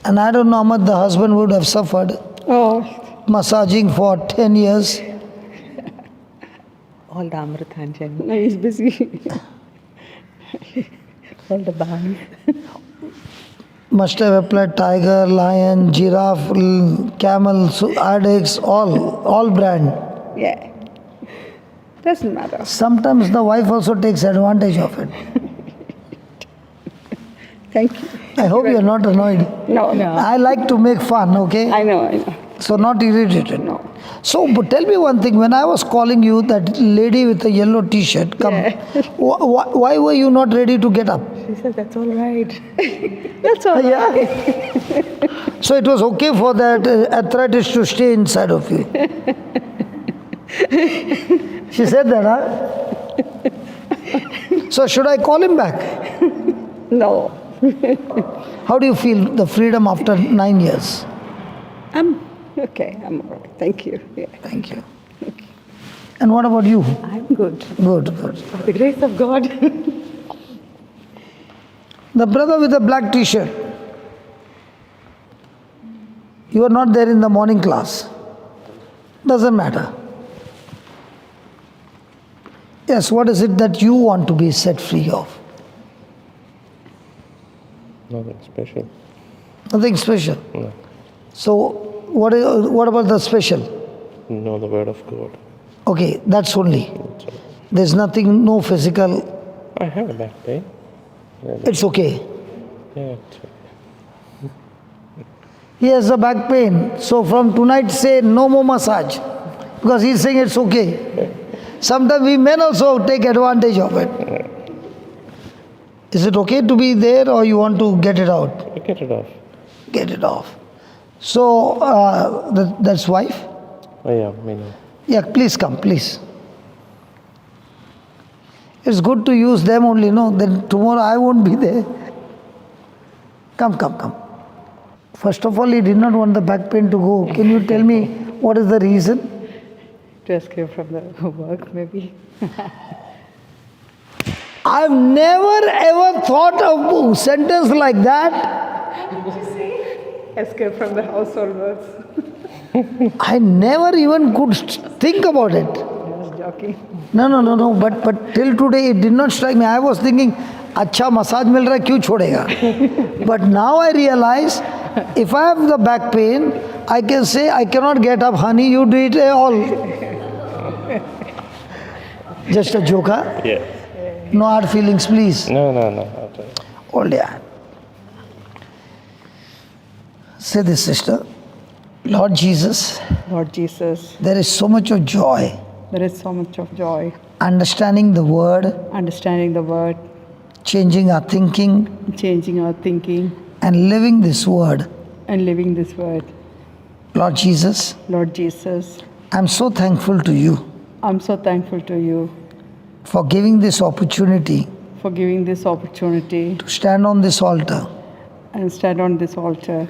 And I don't know how much the husband would have suffered. Oh, Massaging for 10 years. All the Amritanjan, no, he's busy. all the bands. Must have applied tiger, lion, giraffe, camel, addicts, all brand. Yeah. Doesn't matter. Sometimes the wife also takes advantage of it. Thank you. I hope you're not annoyed. No. I like to make fun, okay? I know. So not irritated. No. So, but tell me one thing. When I was calling you, that lady with the yellow T-shirt, come. Yeah. Why were you not ready to get up? She said, that's all right. That's all. Yeah. So it was okay for that arthritis to stay inside of you. She said that, huh? So should I call him back? No. How do you feel the freedom after 9 years? I'm okay. I'm all right. Thank you. Yeah. Thank you. And what about you? I'm good. Good. By the grace of God. The brother with the black T-shirt. You are not there in the morning class. Doesn't matter. Yes, what is it that you want to be set free of? Nothing special. Nothing special. No. So, what about the special? No, the word of God. Okay, that's only. That's all. There's nothing, no physical. I have a back pain. It's okay. Yeah, it's okay. He has a back pain. So from tonight say no more massage. Because he's saying it's okay. Sometimes we men also take advantage of it. Is it okay to be there or you want to get it out? Get it off. Get it off. So that's wife? Oh yeah, me know. Yeah, please come, please. It's good to use them only, no? Then tomorrow I won't be there. Come, come, come. First of all, he did not want the back pain to go. Can you tell me what is the reason? To escape from the work, maybe. I've never ever thought of a sentence like that. Escape from the household works. I never even could think about it. Just joking. No. But till today it did not strike me. I was thinking, अच्छा massage मिल रहा है क्यों छोड़ेगा? But now I realize, if I have the back pain, I can say I cannot get up, honey. You do it all. Just a joke, huh? Yeah. No hard feelings, please. No. Hold your hand. Say this, sister. Lord Jesus. Lord Jesus. There is so much of joy. There is so much of joy. Understanding the word. Understanding the word. Changing our thinking. Changing our thinking. And living this word. And living this word. Lord Jesus. Lord Jesus. I'm so thankful to you. I'm so thankful to you. For giving this opportunity. For giving this opportunity. To stand on this altar. And stand on this altar.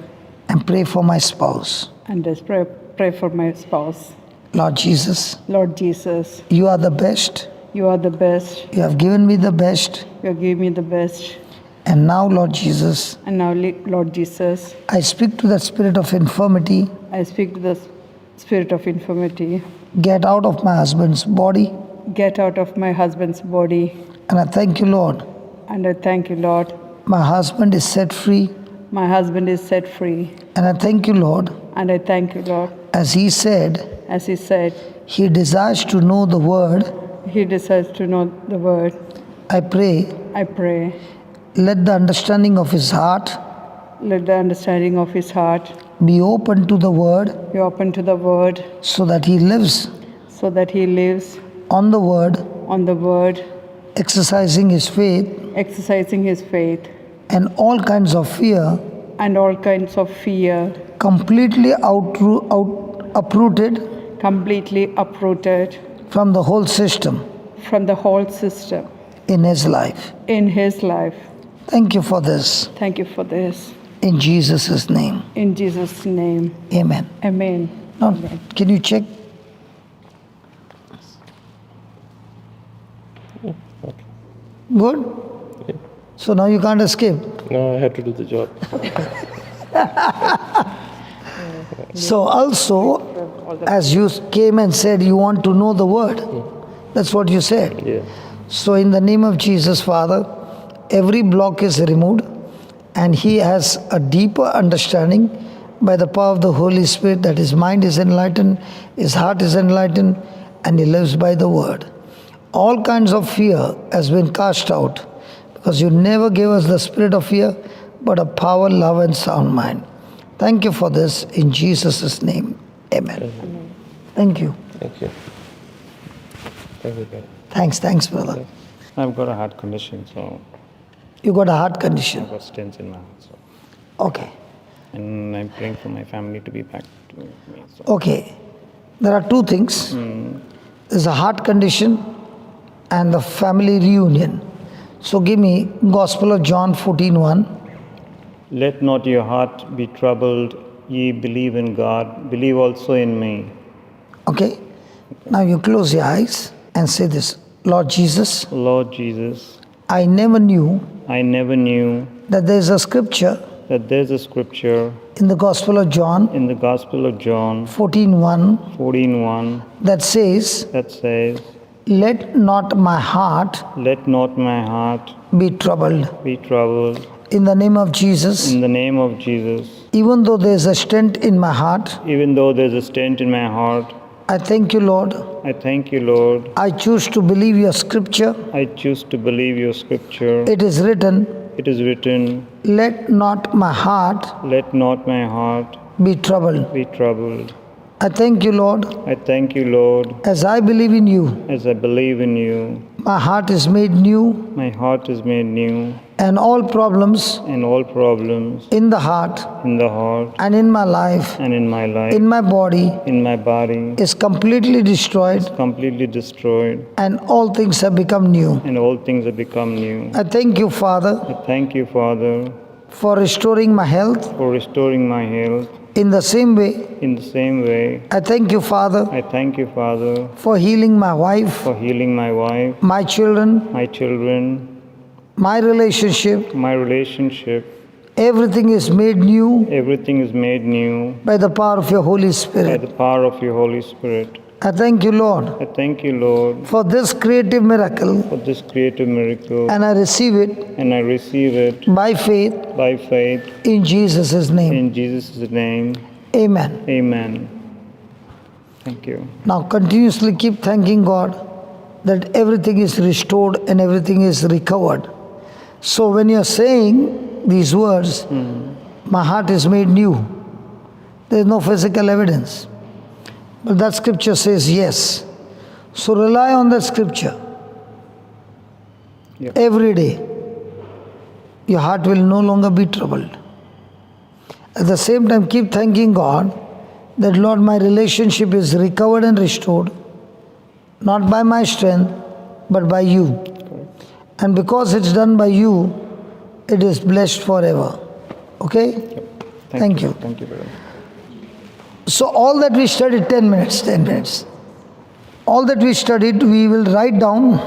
And pray for my spouse. And just pray for my spouse. Lord Jesus. Lord Jesus. You are the best. You are the best. You have given me the best. You have given me the best. And now, Lord Jesus. And now, Lord Jesus. I speak to the spirit of infirmity. I speak to the spirit of infirmity. Get out of my husband's body. Get out of my husband's body. And I thank you, Lord. And I thank you, Lord. My husband is set free. My husband is set free. And I thank you, Lord. And I thank you, Lord. As he said, he desires to know the word. He desires to know the word. I pray. Let the understanding of his heart. Let the understanding of his heart be open to the word. Be open to the word. So that he lives. So that he lives. On the word. On the word. Exercising his faith. Exercising his faith. And all kinds of fear. And all kinds of fear. Completely uprooted. Completely uprooted. From the whole system. From the whole system. In his life. In his life. Thank you for this. Thank you for this. In Jesus' name. In Jesus' name. Amen. Amen. Now, Amen. Can you check? Okay. Good? Yeah. So now you can't escape. No, I had to do the job. So also, as you came and said you want to know the word. That's what you said. Yeah. So in the name of Jesus, Father, every block is removed and he has a deeper understanding by the power of the Holy Spirit that his mind is enlightened, his heart is enlightened, and he lives by the word. All kinds of fear has been cast out because you never gave us the spirit of fear, but of power, love, and sound mind. Thank you for this in Jesus' name. Amen. Amen. Thank you. Thank you. Thank you, brother. Thanks, brother. I've got a heart condition, so. You got a heart condition? I've got stents in my heart, so. Okay. And I'm praying for my family to be back to me. So. Okay. There are two things. There's a heart condition and the family reunion. So give me Gospel of John 14:1. Let not your heart be troubled. Ye believe in God, believe also in me. Okay. Now you close your eyes and say this. Lord Jesus. Lord Jesus. I never knew that there's a scripture in the Gospel of John 14:1 that says, let not my heart be troubled. In the name of Jesus. Even though there's a stent in my heart. I thank you, Lord. I choose to believe your scripture. It is written. It is written, let not my heart let not my heart be troubled. be troubled. I thank you, Lord, I thank you, Lord, as I believe in you. as I believe in you. My heart is made new, My heart is made new, and all problems and all problems in the heart in the heart and in my life, and in my life, in my body, in my body, is completely destroyed, completely destroyed, and all things have become new. and all things have become new. I thank you, Father, I thank you, Father, for restoring my health. for restoring my health. In the same way, In the same way, I thank you, Father, I thank you, Father, for healing my wife, for healing my wife, my children, my children, my relationship. my relationship. Everything is made new Everything is made new by the power of your Holy by Spirit. the power of your Holy Spirit. I thank you, Lord, I thank you, Lord, for this creative miracle, for this creative miracle, and I receive it and I receive it by faith by faith in Jesus' name. in Jesus' name. Amen. Amen. Thank you. Now continuously keep thanking God that everything is restored and everything is recovered. So when you're saying these words, my heart is made new, there is no physical evidence. But that scripture says yes. So rely on that scripture. Yep. Every day. Your heart will no longer be troubled. At the same time, keep thanking God that, Lord, my relationship is recovered and restored, not by my strength, but by you. And because it's done by you, it is blessed forever. Okay? Yep. Thank you. Thank you very much. So all that we studied, 10 minutes. All that we studied, we will write down.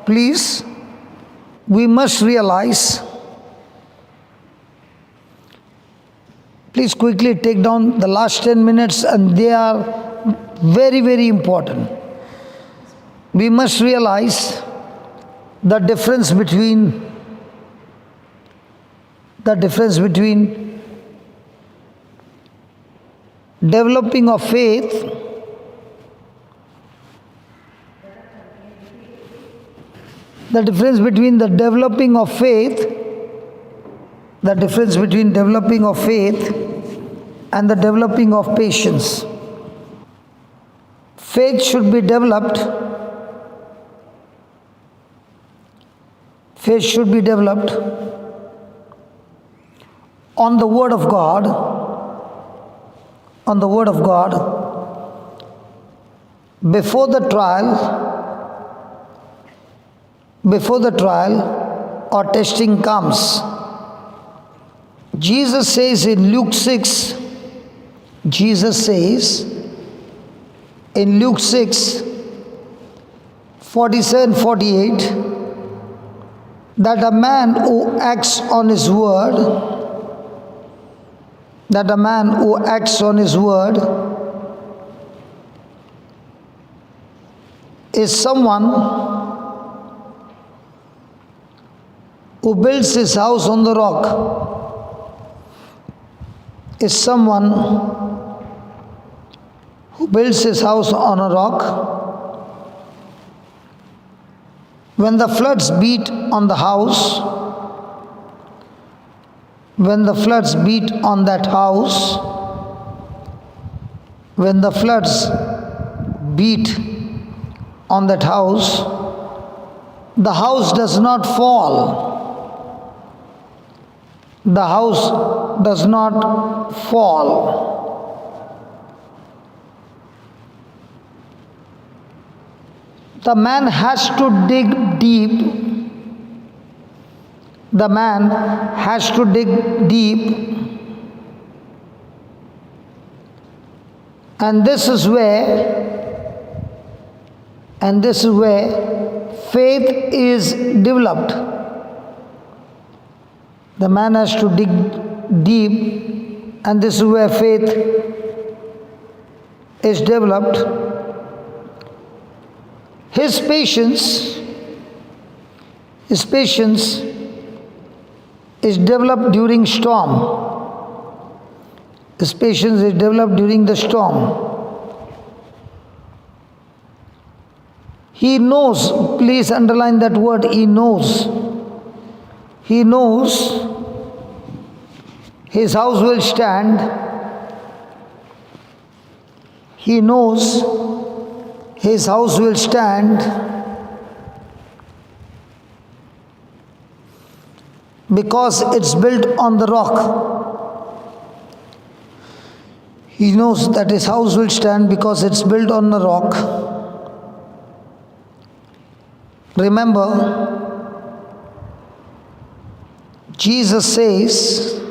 Please, we must realize. Please quickly take down the last 10 minutes, and they are very, very important. We must realize the difference between developing of faith the difference between developing of faith and the developing of patience. Faith should be developed. Faith should be developed on the Word of God, before the trial or testing comes. Jesus says in Luke 6, in Luke 6, 47-48, that a man who acts on his word, is someone who builds his house on the rock. Is someone who builds his house on a rock. When the floods beat on the house, when the floods beat on that house, the house does not fall. The house does not fall. The man has to dig deep. And this is where faith is developed. The man has to dig deep, and this is where faith is developed. His patience is developed during storm. His patience is developed during the storm. He knows, please underline that word, he knows. He knows his house will stand. He knows his house will stand because it's built on the rock. He knows that his house will stand because it's built on the rock. Remember, Jesus says,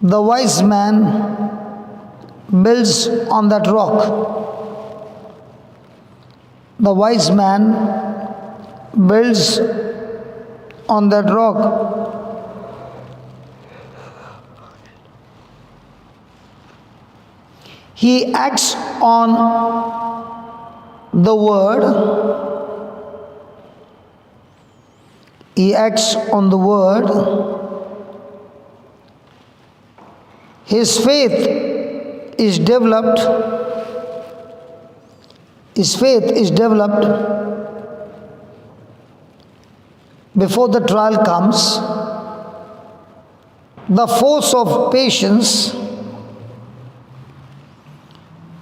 the wise man builds on that rock. The wise man builds on that rock. He acts on the word. He acts on the word. His faith is developed. His faith is developed before the trial comes. The force of patience,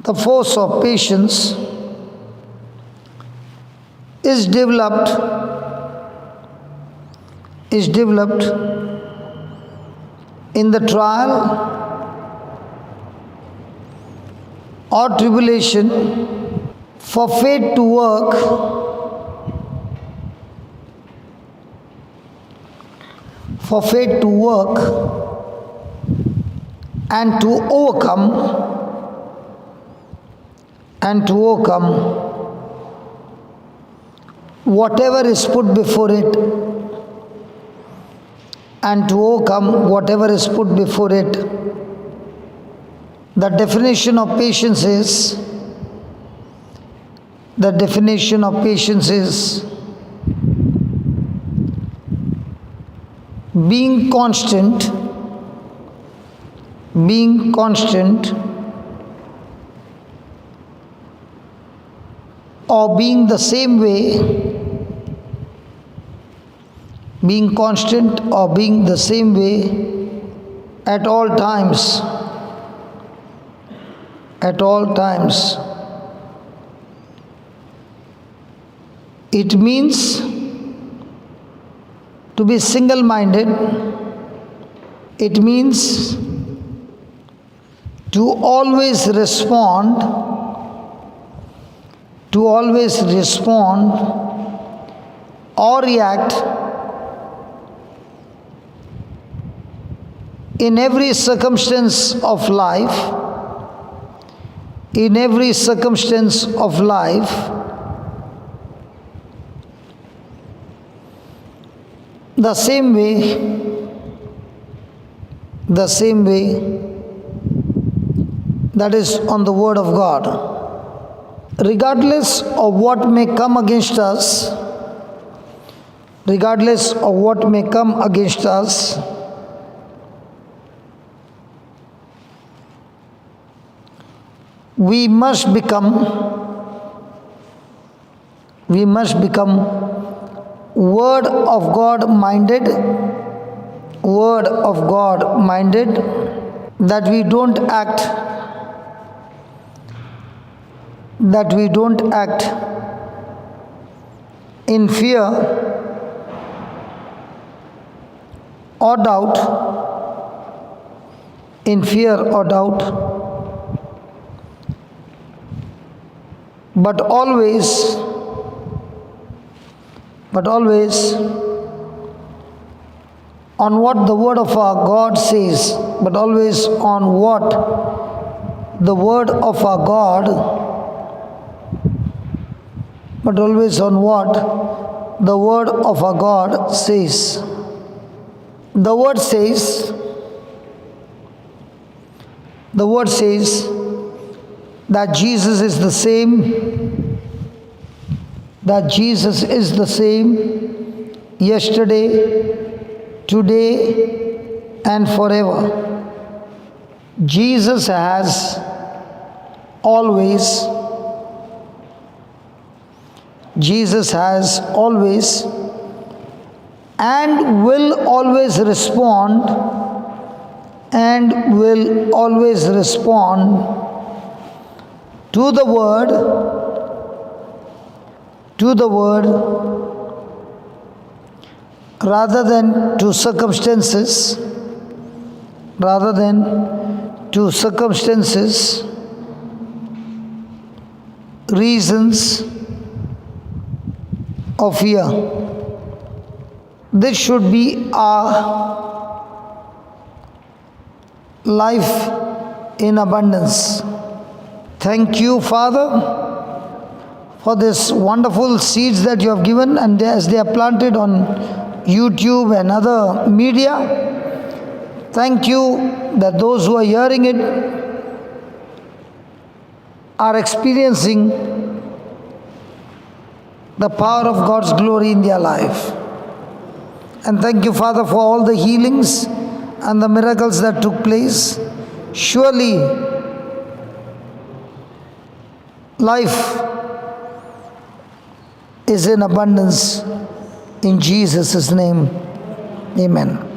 the force of patience is developed in the trial or tribulation. For faith to work, for faith to work and to overcome whatever is put before it, and to overcome whatever is put before it. The definition of patience is, being constant, or being the same way, being constant or being the same way at all times. At all times. It means to be single-minded. It means to always respond or react in every circumstance of life, the same way that is on the Word of God. Regardless of what may come against us, we must become Word of God minded, that we don't act in fear or doubt, but always on what the Word of our God says, on what the Word of our God says. The Word says that Jesus is the same, yesterday, today, and forever. Jesus has always and will always respond, to the word rather than to circumstances, reasons of fear. This should be our life in abundance. Thank you, Father, for this wonderful seeds that you have given, and as they are planted on YouTube and other media, thank you that those who are hearing it are experiencing the power of God's glory in their life. And thank you, Father, for all the healings and the miracles that took place. Surely, life is in abundance. In Jesus' name, amen.